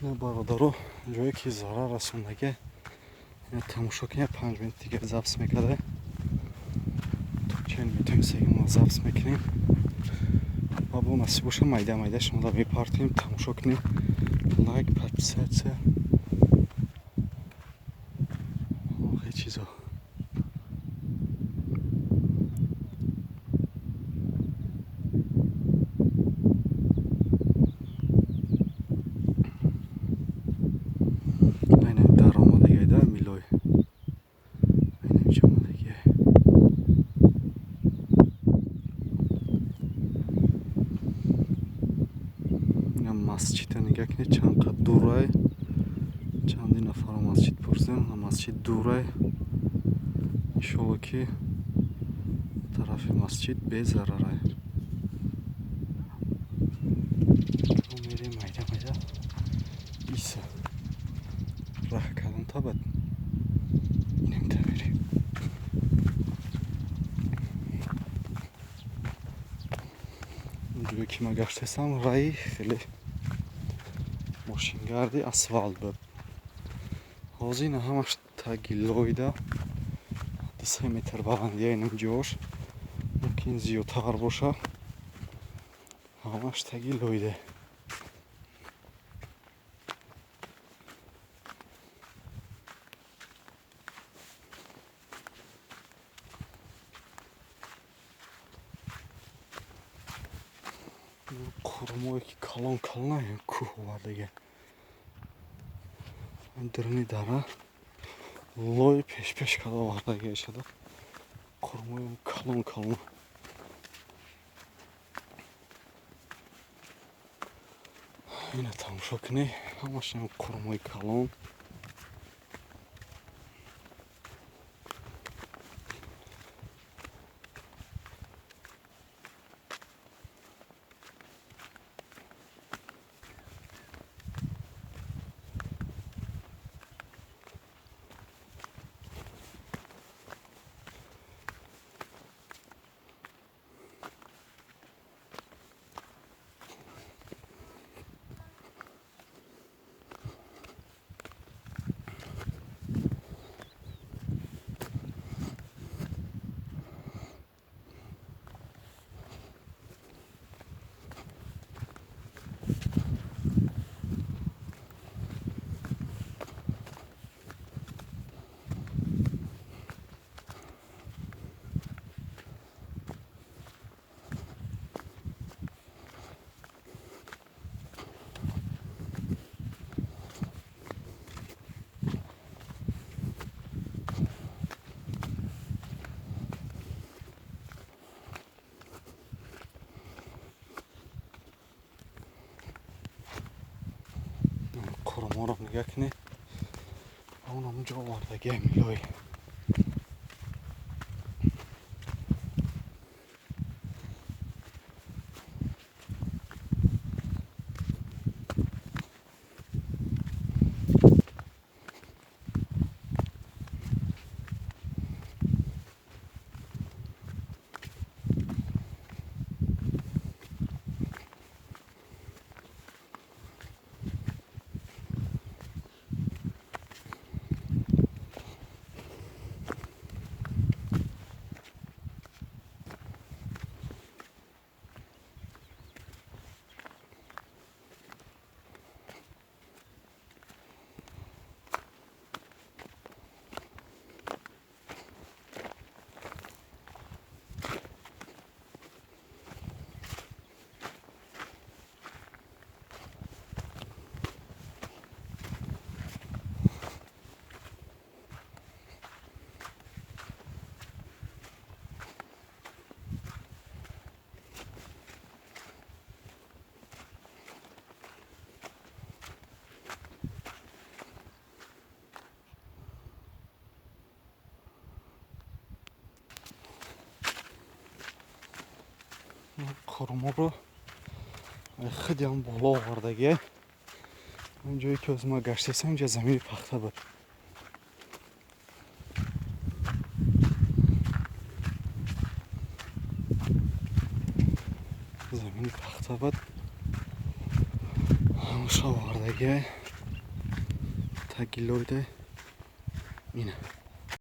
نه برادرو جایی که ضرر رسوندگی тамошо کنیم 5 минут دیگه ضبط میکرده تو چند میتونیم سگیم ما ضبط میکنیم و با نصیب باشه майда майда شما را میپارتیم тамошо کنیم لایک подписаться خیلی چیزا اینم در آمادگی ده میلای اینم چه آمادگی اینم مسجد نگاه کنید چند قد دوره چندی نفر مسجد پرسیم مسجد دوره انشالله که طرف مسجد به ضرره میریم майда майда ایسا راه کردن تا بعد اینم تا میریم اینجوری که ما گشتستم رای خیلی ماشینگردی اسفالت بود حاضی نه همش تاگی لویده 3 متر بلندی اینم جوش ممکن زیادتر باشه همش تاگی لویده قرمایی که کلان کلانه این کوه وردگه این درنی داره لوی پیش پیش کده وردگه شده قرمایی کلان کلانه اینه тамошо کنی همش این قرمایی کلان قرما رو نگاه کنی اونم جا وردگی میلای قرما رو خیلی هم بالا وردگی اونجایی که از ما گشتستم اینجا زمین پخته بود زمین پخته بود همشا وردگی تگیلویده اینه.